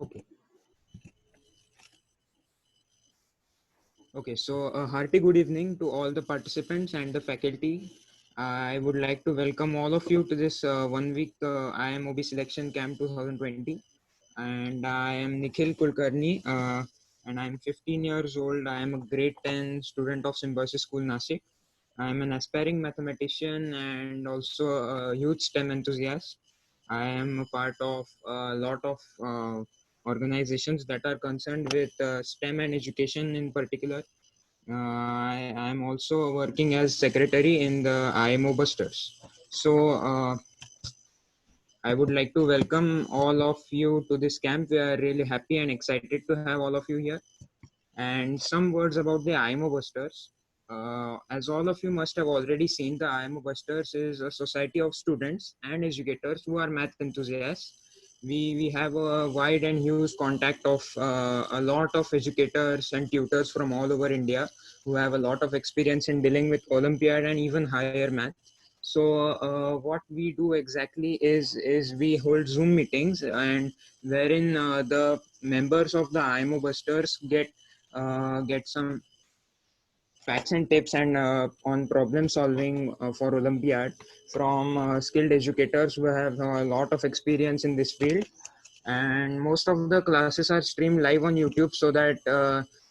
Okay. Okay. So, a hearty good evening to all the participants and the faculty. I would like to welcome all of you to this 1 week IMOB selection camp 2020. And I am Nikhil Kulkarni, and I'm 15 years old. I am a grade 10 student of Symbiosis School, Nasik. I am an aspiring mathematician and also a huge STEM enthusiast. I am a part of a lot of organizations that are concerned with STEM and education in particular. I am also working as secretary in the IMO Busters. So I would like to welcome all of you to this camp. We are really happy and excited to have all of you here. And some words about the IMO Busters. As all of you must have already seen, the IMO Busters is a society of students and educators who are math enthusiasts. We have a wide and huge contact of a lot of educators and tutors from all over India who have a lot of experience in dealing with Olympiad and even higher math. So what we do exactly is we hold Zoom meetings and wherein the members of the IMO Busters get some facts and tips and on problem solving for Olympiad from skilled educators who have a lot of experience in this field. And most of the classes are streamed live on YouTube so that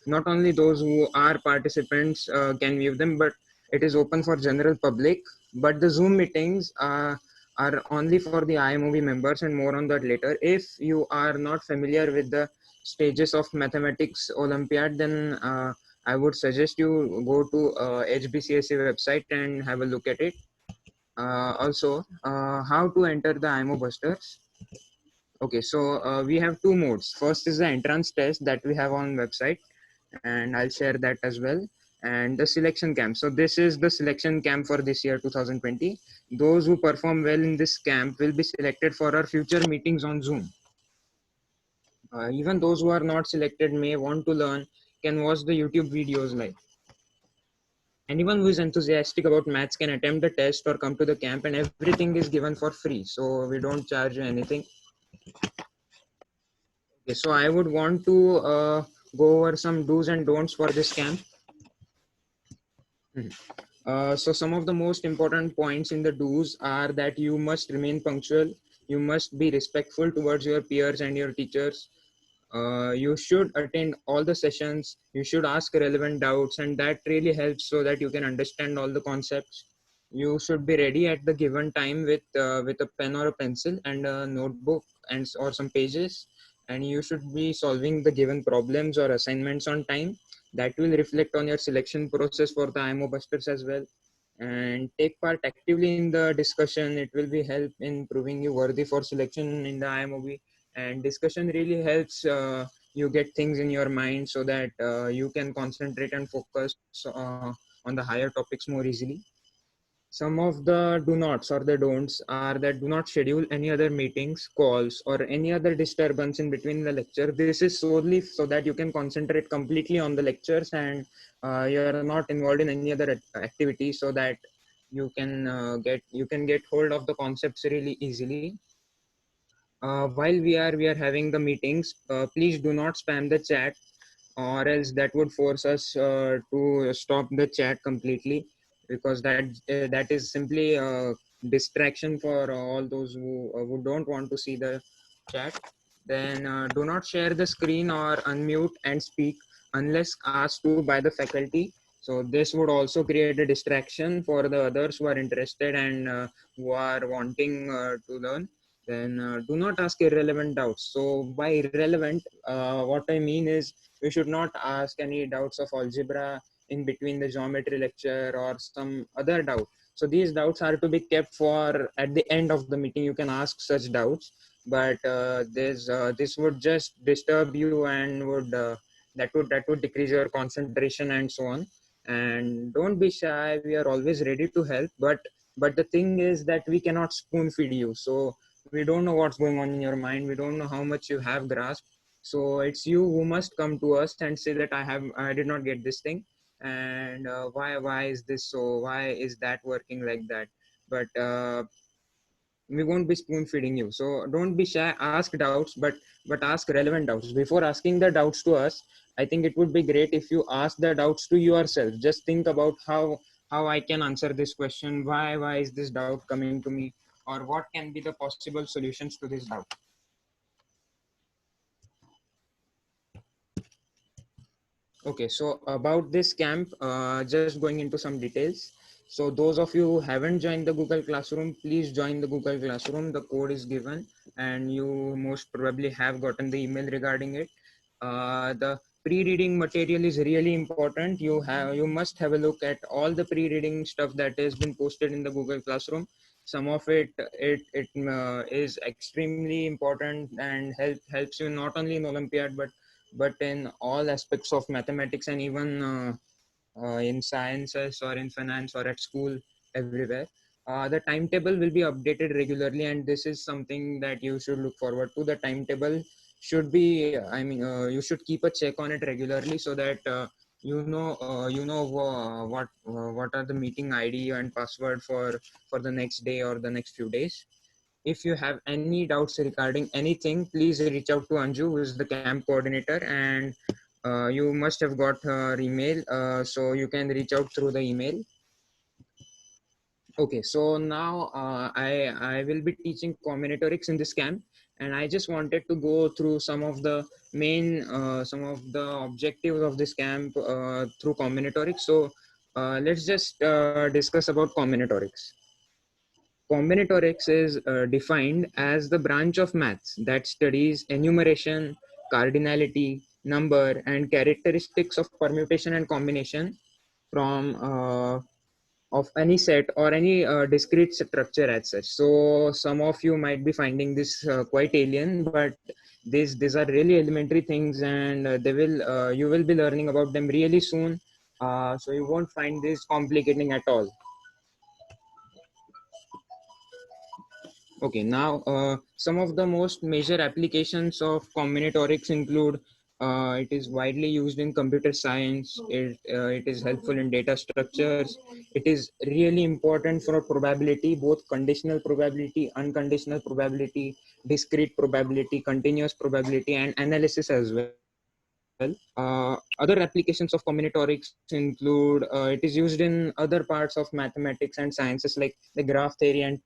not only those who are participants can view them, but it is open for general public. But the Zoom meetings are only for the iMovie members, and more on that later. If you are not familiar with the stages of mathematics Olympiad, then I would suggest you go to HBCSE website and have a look at it. Also, how to enter the IMO Busters. Okay, so we have two modes. First is the entrance test that we have on website, and I'll share that as well. And the selection camp. So this is the selection camp for this year 2020. Those who perform well in this camp will be selected for our future meetings on Zoom. Even those who are not selected may want to learn can watch the YouTube videos live. Anyone who is enthusiastic about maths can attempt the test or come to the camp, and everything is given for free. So we don't charge you anything. Okay, so I would want to go over some do's and don'ts for this camp. Mhm. So some of the most important points in the do's are that you must remain punctual. You must be respectful towards your peers and your teachers. You should attend all the sessions. You should ask relevant doubts, and that really helps so that you can understand all the concepts. You should be ready at the given time with a pen or a pencil and a notebook and or some pages, and you should be solving the given problems or assignments on time. That will reflect on your selection process for the IMO Busters as well. And take part actively in the discussion. It will be help in proving you worthy for selection in the IMOB. And discussion really helps you get things in your mind so that you can concentrate and focus on the higher topics more easily. Some of the do nots or the don'ts are that do not schedule any other meetings, calls, or any other disturbance in between the lecture. This is solely so that you can concentrate completely on the lectures and you are not involved in any other activity, so that you can get hold of the concepts really easily. While we are having the meetings, please do not spam the chat, or else that would force us to stop the chat completely, because that is simply a distraction for all those who don't want to see the chat. Then do not share the screen or unmute and speak unless asked to by the faculty. So this would also create a distraction for the others who are interested and who are wanting to learn. Then do not ask irrelevant doubts. So by irrelevant, what I mean is we should not ask any doubts of algebra in between the geometry lecture or some other doubt. So these doubts are to be kept for at the end of the meeting. You can ask such doubts, but this would just disturb you and would decrease your concentration and so on. And don't be shy. We are always ready to help, but the thing is that we cannot spoon feed you. So we don't know what's going on in your mind. We don't know how much you have grasped. So it's you who must come to us and say that I did not get this thing, and why is this so, why is that working like that. But we won't be spoon feeding you. So don't be shy, ask doubts, but ask relevant doubts. Before asking the doubts to us, I think it would be great if you ask the doubts to yourself. Just think about how I can answer this question, why is this doubt coming to me, or what can be the possible solutions to this doubt. Okay, so about this camp, just going into some details. So those of you who haven't joined the Google Classroom, please join the Google Classroom. The code is given and you most probably have gotten the email regarding it. The pre-reading material is really important. You must have a look at all the pre-reading stuff that has been posted in the Google Classroom. Some of it is extremely important and helps you not only in Olympiad but in all aspects of mathematics and even in sciences or in finance or at school, everywhere. The timetable will be updated regularly, and this is something that you should look forward to. The timetable should be, you should keep a check on it regularly so that what are the meeting ID and password for the next day or the next few days. If you have any doubts regarding anything, please reach out to Anju, who is the camp coordinator, and you must have got her email, so you can reach out through the email. Okay, so now I will be teaching combinatorics in this camp, and I just wanted to go through some of the objectives of this camp through combinatorics. So let's just discuss about combinatorics. Combinatorics is defined as the branch of maths that studies enumeration, cardinality, number, and characteristics of permutation and combination from of any set or any discrete structure as such. So some of you might be finding this quite alien, but these are really elementary things, and you will be learning about them really soon. So you won't find this complicating at all. Okay, now some of the most major applications of combinatorics include it is widely used in computer science, it is helpful in data structures, it is really important for probability, both conditional probability, unconditional probability, discrete probability, continuous probability, and analysis as well. Other applications of combinatorics include it is used in other parts of mathematics and sciences like the graph theory and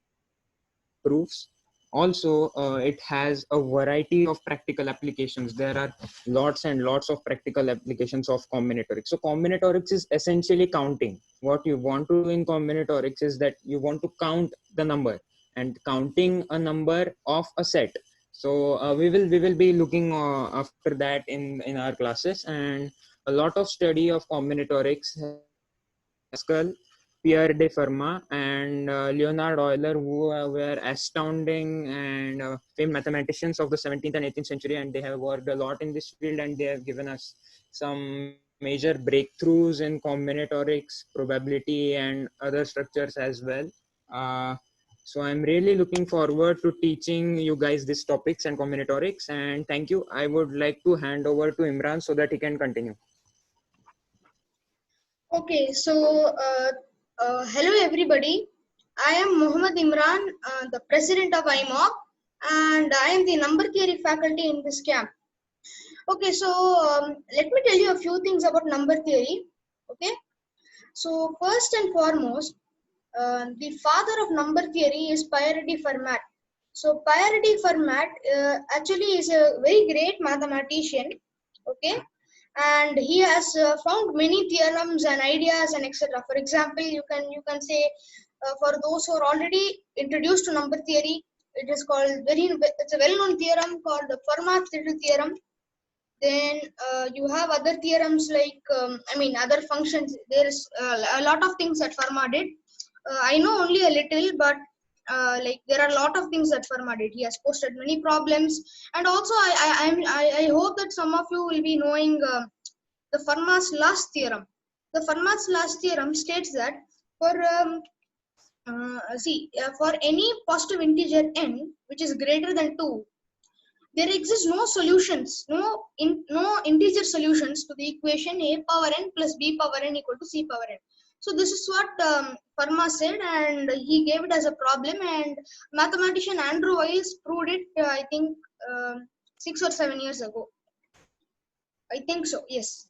proofs. Also, it has a variety of practical applications. There are lots and lots of practical applications of combinatorics. So combinatorics is essentially counting. What you want to do in combinatorics is that you want to count the number, and counting a number of a set. So we will be looking after that in our classes, and a lot of study of combinatorics Pascal, Pierre de Fermat, and Leonard Euler, who were astounding and famed mathematicians of the 17th and 18th century, and they have worked a lot in this field, and they have given us some major breakthroughs in combinatorics, probability, and other structures as well. So I'm really looking forward to teaching you guys these topics and combinatorics, and thank you. I would like to hand over to Imran so that he can continue. Okay, so hello everybody. I am Muhammad Imran, the president of IMOC, and I am the number theory faculty in this camp. Okay, so let me tell you a few things about number theory. Okay, so first and foremost, the father of number theory is Pierre de Fermat. So Pierre de Fermat actually is a very great mathematician. Okay, and he has found many theorems and ideas and etc. For example, you can say for those who are already introduced to number theory, it is called it's a well-known theorem called the Fermat's little theorem. Then you have other theorems like other functions. There is a lot of things that Fermat did. I know only a little, but like there are a lot of things that Fermat did. He has posted many problems, and also I hope that some of you will be knowing the Fermat's last theorem. The Fermat's last theorem states that for for any positive integer n which is greater than 2, there exists no solutions, no integer solutions to the equation a power n plus b power n equal to c power n. So this is what Parma said, and he gave it as a problem, and mathematician Andrew Wiles proved it, I think 6 or 7 years ago. I think so, yes.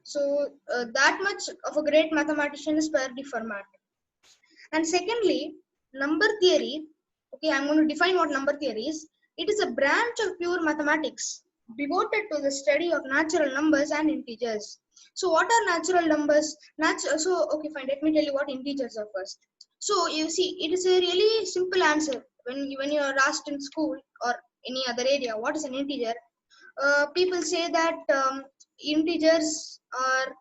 So that much of a great mathematician is Pierre de Fermat. And secondly, number theory. Okay, I'm going to define what number theory is. It is a branch of pure mathematics devoted to the study of natural numbers and integers. So what are natural numbers? Okay, fine. Let me tell you what integers are first. So you see, it is a really simple answer when you are asked in school or any other area. What is an integer? People say that integers are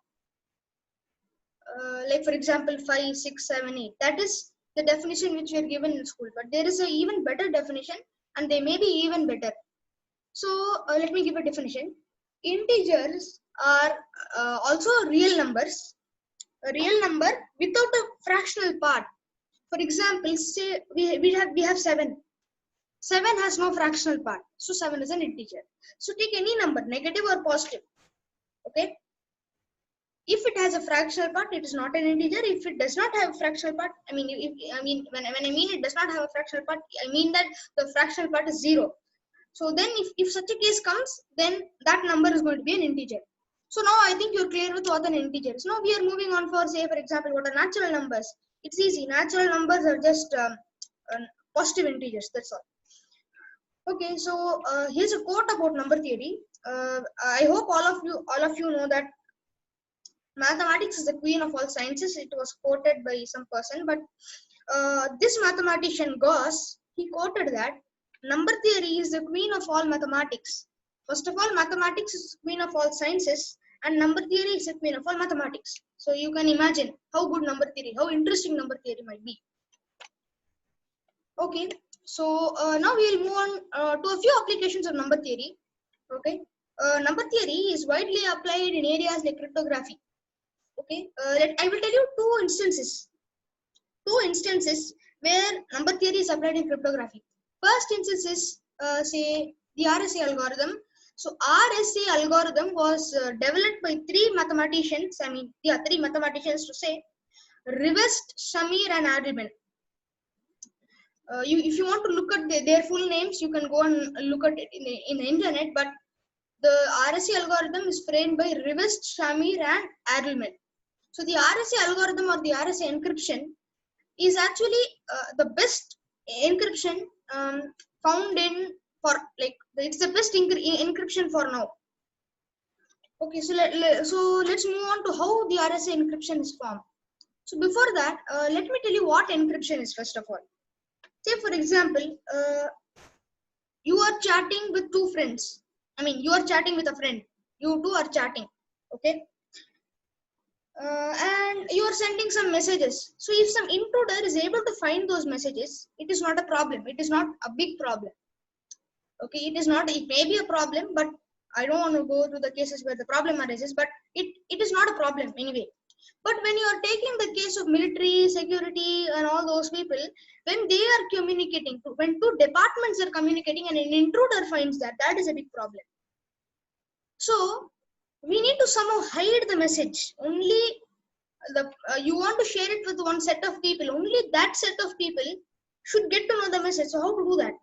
like, for example, 5, 6, 7, 8. That is the definition which we are given in school. But there is an even better definition, and they may be even better. So let me give a definition. Integers are also real numbers, a real number without a fractional part. For example, say we have 7. 7 has no fractional part, so 7 is an integer. So take any number, negative or positive. Okay. If it has a fractional part, it is not an integer. If it does not have a fractional part, when I mean it does not have a fractional part, I mean that the fractional part is 0. So then if such a case comes, then that number is going to be an integer. So now I think you're clear with what an integer is. Now we are moving on for, say, for example, what are natural numbers? It's easy. Natural numbers are just positive integers. That's all. Okay, so here's a quote about number theory. I hope all of you know that mathematics is the queen of all sciences. It was quoted by some person, but this mathematician Gauss, he quoted that number theory is the queen of all mathematics. First of all, mathematics is the queen of all sciences, and number theory is the queen of all mathematics. So you can imagine how good number theory, how interesting number theory might be. Okay, so now we will move on to a few applications of number theory. Okay, number theory is widely applied in areas like cryptography. Okay, I will tell you two instances where number theory is applied in cryptography. First instance is say the RSA algorithm. So RSA algorithm was developed by three mathematicians. Three mathematicians to say, Rivest, Shamir, and Adleman. If you want to look at their full names, you can go and look at it in the internet. But the RSA algorithm is framed by Rivest, Shamir, and Adleman. So the RSA algorithm or the RSA encryption is actually the best encryption found in it's the best encryption for now. Okay, so let's move on to how the RSA encryption is formed. So before that, let me tell you what encryption is first of all. Say for example, you are chatting with two friends. You are chatting with a friend. You two are chatting. Okay. And you are sending some messages. So if some intruder is able to find those messages, it is not a problem. It is not a big problem. Okay, it may be a problem, but I don't want to go to the cases where the problem arises, but it is not a problem anyway. But when you are taking the case of military, security, and all those people, when they are communicating, when two departments are communicating and an intruder finds that is a big problem. So we need to somehow hide the message. Only you want to share it with one set of people. Only that set of people should get to know the message. So how to do that?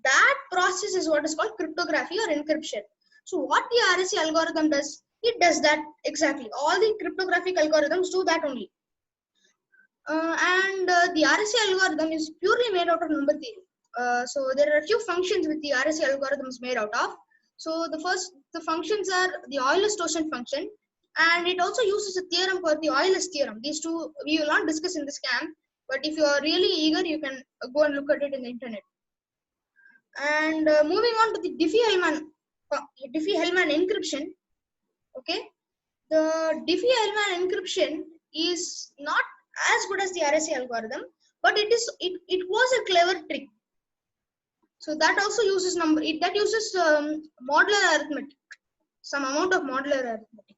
That process is what is called cryptography or encryption. So what the RSA algorithm does, it does that exactly. All the cryptographic algorithms do that only. The RSA algorithm is purely made out of number theory. So there are a few functions which the RSA algorithm is made out of. So the functions are the Euler-Stochern function, and it also uses a theorem called the Euler's theorem. These two we will not discuss in this camp, but if you are really eager, you can go and look at it in the internet. And moving on to the Diffie-Hellman encryption. Okay, the Diffie-Hellman encryption is not as good as the RSA algorithm, but it was a clever trick. So that also uses modular arithmetic, some amount of modular arithmetic.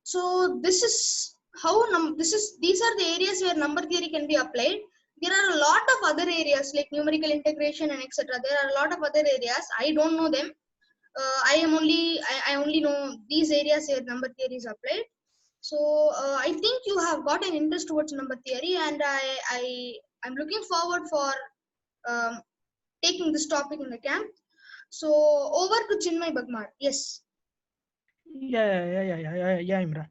So this is how these are the areas where number theory can be applied. There are a lot of other areas like numerical integration and etc. There are a lot of other areas. I don't know them. I only know these areas where number theory is applied. So I think you have got an interest towards number theory, and I'm looking forward for um, taking this topic in the camp. So over to Chinmay Bagmar. Yes. Yeah, Imran.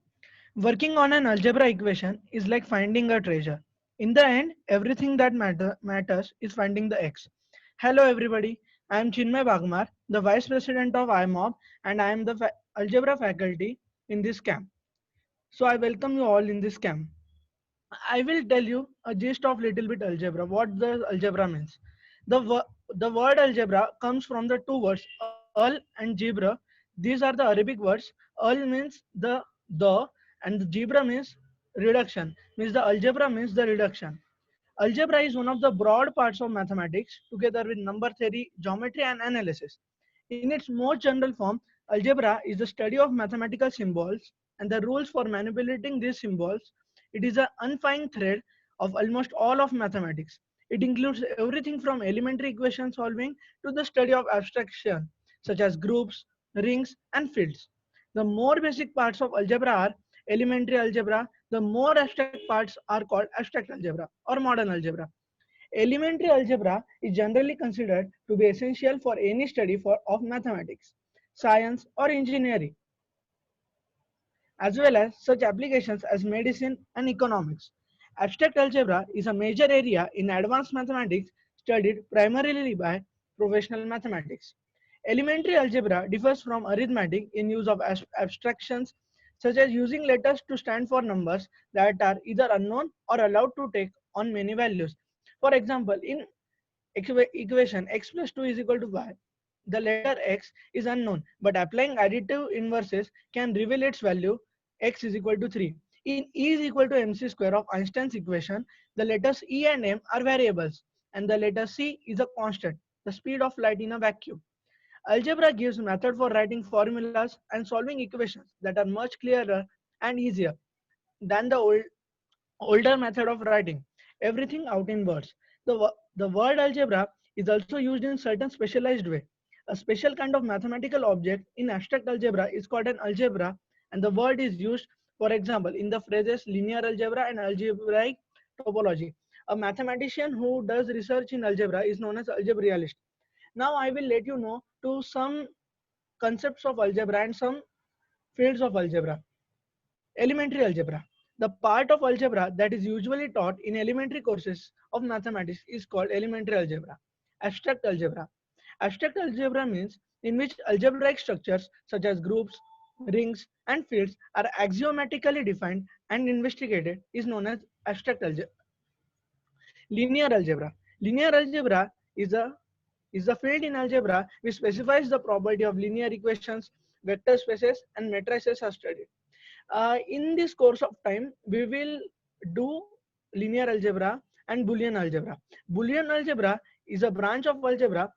Working on an algebra equation is like finding a treasure. In the end, everything that matters is finding the x. Hello, everybody. I am Chinmay Bagmar, the Vice President of IMOB, and I am the algebra faculty in this camp. So I welcome you all in this camp. I will tell you a gist of little bit algebra, what the algebra means. The word algebra comes from the two words al and jibra. These are the Arabic words. Al means the and the jibra means reduction. Means the algebra means the reduction. Algebra is one of the broad parts of mathematics together with number theory, geometry and analysis. In its most general form, algebra is the study of mathematical symbols and the rules for manipulating these symbols. It is an unfined thread of almost all of mathematics. It includes everything from elementary equation solving to the study of abstraction such as groups, rings and fields. The more basic parts of algebra are elementary algebra, the more abstract parts are called abstract algebra or modern algebra. Elementary algebra is generally considered to be essential for any study of mathematics, science, or engineering, as well as such applications as medicine and economics. Abstract algebra is a major area in advanced mathematics studied primarily by professional mathematics. Elementary algebra differs from arithmetic in use of abstractions such as using letters to stand for numbers that are either unknown or allowed to take on many values. For example, in equation x plus 2 is equal to y, the letter x is unknown, but applying additive inverses can reveal its value x is equal to 3. In E is equal to mc square of Einstein's equation, the letters E and M are variables and the letter C is a constant, the speed of light in a vacuum. Algebra gives method for writing formulas and solving equations that are much clearer and easier than the older method of writing everything out in words. The word algebra is also used in certain specialized way. A special kind of mathematical object in abstract algebra is called an algebra, and the word is used, for example, in the phrases linear algebra and algebraic topology. A mathematician who does research in algebra is known as algebraist. Now I will let you know to some concepts of algebra and some fields of algebra. Elementary algebra. The part of algebra that is usually taught in elementary courses of mathematics is called elementary algebra. Abstract algebra. Abstract algebra means in which algebraic structures such as groups, rings, and fields are axiomatically defined and investigated is known as abstract algebra. Linear algebra. Linear algebra is a field in algebra which specifies the property of linear equations, vector spaces, and matrices are studied. In this course of time, we will do linear algebra and Boolean algebra. Boolean algebra is a branch of algebra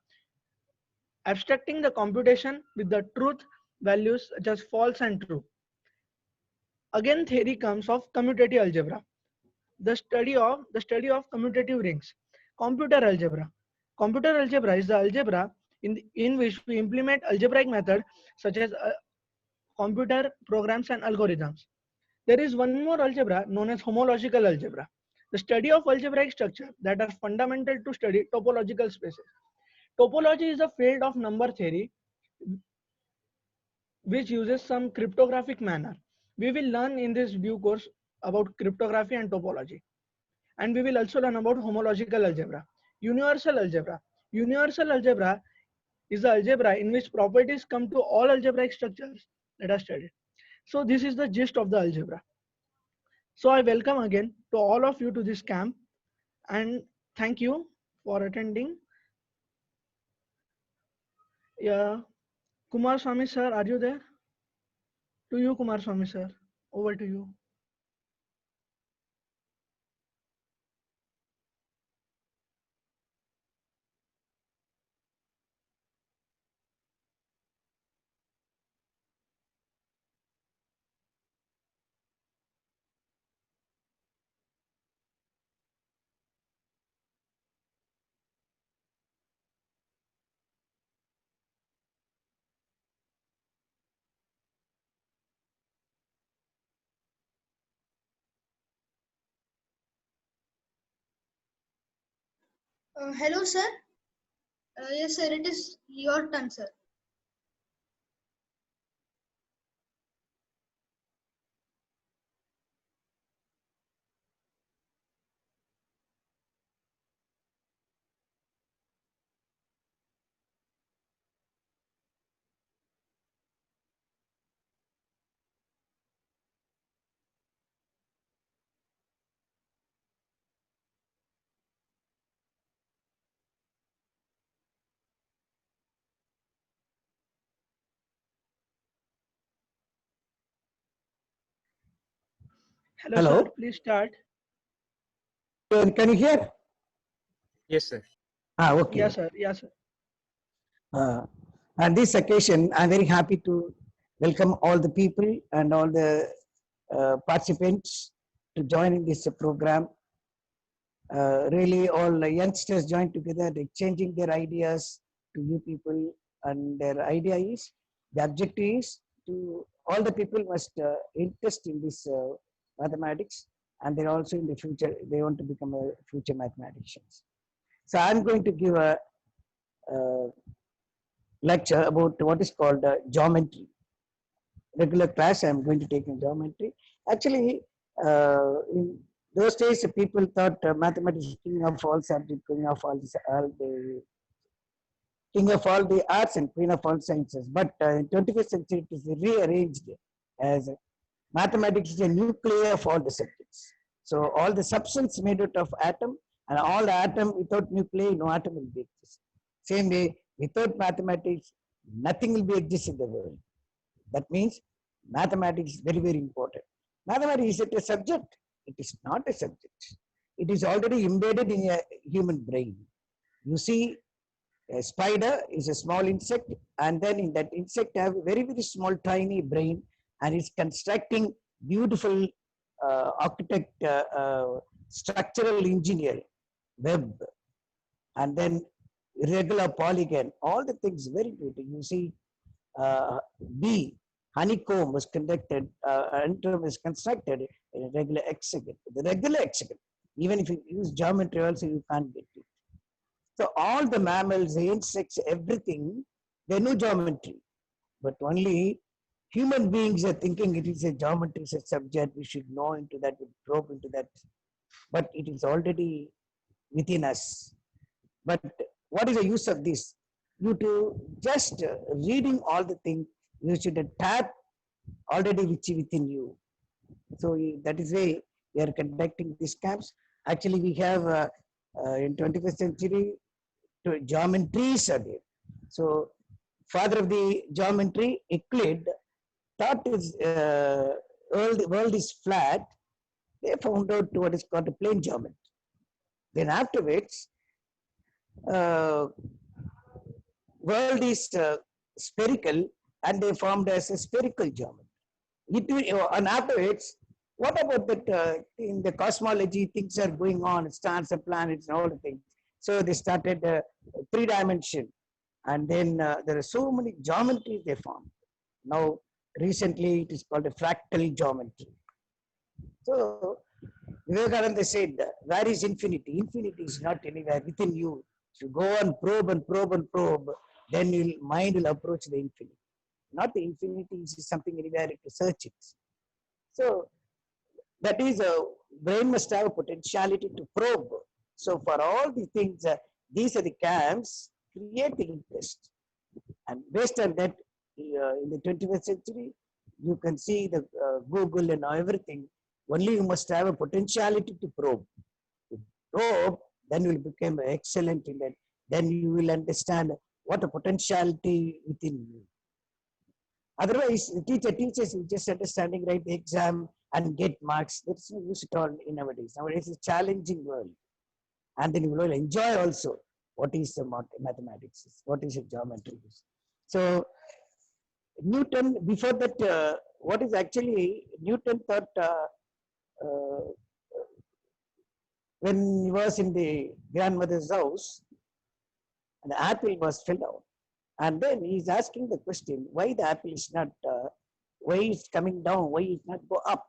abstracting the computation with the truth values such as false and true. Again, theory comes of commutative algebra, the study of commutative rings. Computer algebra. Computer algebra is the algebra in which we implement algebraic methods such as computer programs and algorithms. There is one more algebra known as homological algebra, the study of algebraic structure that are fundamental to study topological spaces. Topology is a field of number theory which uses some cryptographic manner. We will learn in this due course about cryptography and topology. And we will also learn about homological algebra. Universal algebra. Universal algebra is the algebra in which properties come to all algebraic structures that are studied. So this is the gist of the algebra. So I welcome again to all of you to this camp and thank you for attending. Yeah, Kumar Swami sir, are you there? To you, Kumar Swami sir. Over to you. Hello, sir. Yes, sir. It is your turn, sir. Hello, sir. Hello, Please start. can you hear? Yes, sir. Okay. Yes, sir. Yes, sir. Uh, on this occasion, I'm very happy to welcome all the people and all the participants to join in this program. Really, all the youngsters join together, exchanging their ideas to you people, and their idea is the objective is to all the people must interest in this mathematics, and they're also in the future they want to become a future mathematicians. So I'm going to give a uh, lecture about what is called geometry. Regular class I'm going to take in geometry. Actually, in those days, people thought mathematics is king of all subjects, king of all the arts and queen of all sciences. But in 21st century, it is rearranged as mathematics is a nucleus of all the subjects. So all the substance made out of atom, and all the atom without nuclei, no atom will be exist. Same way, without mathematics, nothing will be exist in the world. That means mathematics is very, very important. Mathematics is it a subject? It is not a subject. It is already embedded in a human brain. You see, a spider is a small insect, and then in that insect have a very, very small, tiny brain, and it's constructing beautiful architect, structural engineer, web, and then irregular polygon, all the things very beautiful. You see, bee, honeycomb was conducted, was constructed in a regular hexagon. The regular hexagon, even if you use geometry also, you can't get it. So all the mammals, the insects, everything, they know geometry. But only human beings are thinking it is a geometry, is a subject, we should know into that, we probe into that. But it is already within us. But what is the use of this? You to just reading all the things, you should tap already which within you. So that is why we are conducting these camps. Actually, we have in 21st century geometries are there. So father of the geometry, Euclid, thought is world is flat. They found out what is called a plane geometry. Then afterwards, uh, world is spherical, and they formed as a spherical geometry. And afterwards, what about that in the cosmology, things are going on, stars and planets and all the things. So they started 3 dimension, and then there are so many geometries they formed. Now, recently it is called a fractal geometry. So Vivekananda said, where is infinity? Infinity is not anywhere within you. If you go and probe and probe and probe, then your mind will approach the infinity. Not the infinity is something anywhere to search it. So that is a brain must have a potentiality to probe. So for all these things, these are the camps create the interest, and based on that, in the 21st century, you can see the Google and everything. Only you must have a potentiality to probe. To probe, then you will become excellent in that. Then you will understand what a potentiality within you. Otherwise, the teacher teaches you just understanding, write the exam and get marks. That's no use at all in nowadays. Nowadays, it's a challenging world. And then you will enjoy also what is the mathematics, what is the geometry. So Newton, before that, what is actually Newton thought uh, when he was in the grandmother's house, the apple was fell down. And then he's asking the question, why the apple is not, why it's coming down, why it not go up?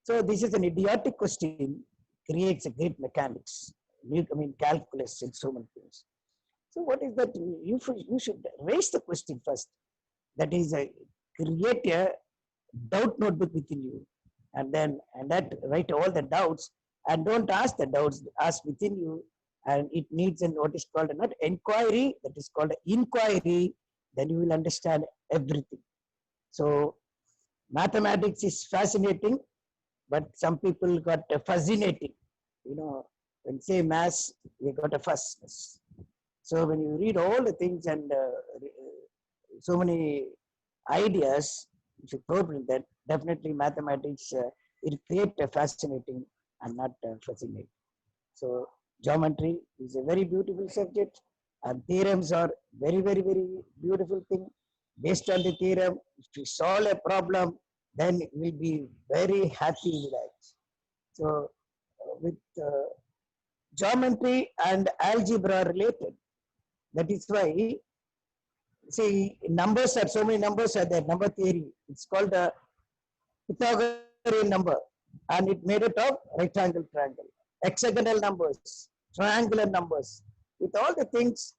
So this is an idiotic question, creates a great mechanics. calculus and so many things. So what is that? You should raise the question first. That is, create a doubt notebook within you, and that write all the doubts, and don't ask the doubts, ask within you, and it needs an what is called not inquiry, that is called inquiry. Then you will understand everything. So mathematics is fascinating, but some people got fascinating. When say maths, you got a fussness. So when you read all the things and so many ideas, if you probe that, definitely mathematics it create a fascinating and not fascinating. So geometry is a very beautiful subject, and theorems are very, very, very beautiful thing. Based on the theorem, if you solve a problem, then we'll be very happy with that. So with geometry and algebra are related. That is why, see, numbers are so many numbers are there. Number theory, it's called a Pythagorean number, and it made it of rectangle, triangle, hexagonal numbers, triangular numbers, with all the things,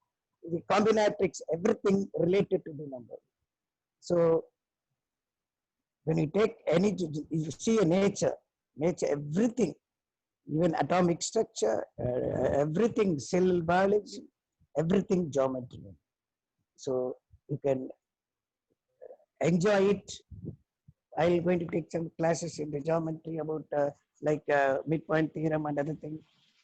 the combinatorics, everything related to the number. So when you take any, you see a nature, everything, even atomic structure, everything, cell biology, everything geometry. So you can enjoy it. I'm going to take some classes in the geometry about midpoint theorem and other things.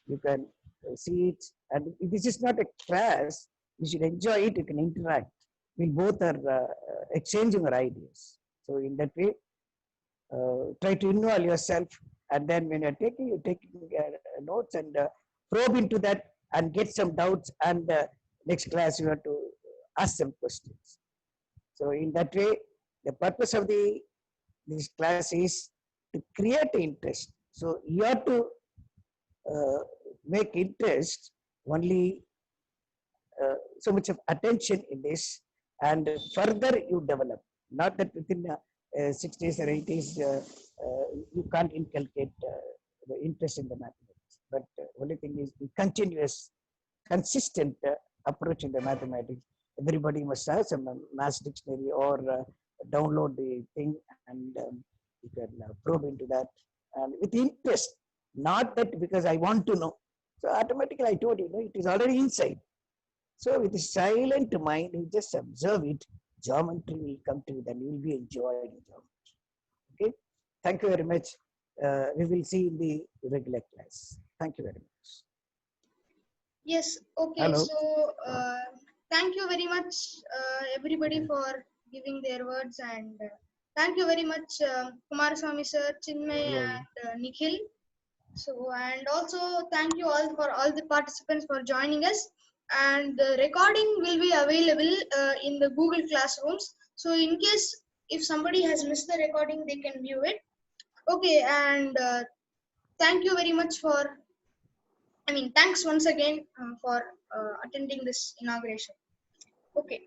You can see it, and this is not a class. You should enjoy it. You can interact. We both are exchanging our ideas. So in that way, try to involve yourself, and then when you're taking notes and probe into that and get some doubts, and next class you have to ask some questions. So in that way, the purpose of this class is to create interest. So you have to make interest only so much of attention in this, and further you develop. Not that within 6 days or 8 days you can't inculcate the interest in the mathematics, but only thing is the continuous, consistent approach in the mathematics. Everybody must have some math dictionary, or download the thing, and you can probe into that, and with interest, not that because I want to know. So automatically, I told you, it is already inside. So with a silent mind, you just observe it. Geometry will come to you, then you will be enjoying geometry. Okay. Thank you very much. We will see in the regular class. Thank you very much. Yes. Okay. Hello. So thank you very much, everybody, for giving their words, and thank you very much, Kumaraswamy sir, Chinmay, and Nikhil. So, and also thank you all for all the participants for joining us. And the recording will be available in the Google Classrooms. So in case if somebody has missed the recording, they can view it. Okay, and thank you very much for, thanks once again for attending this inauguration. Okay.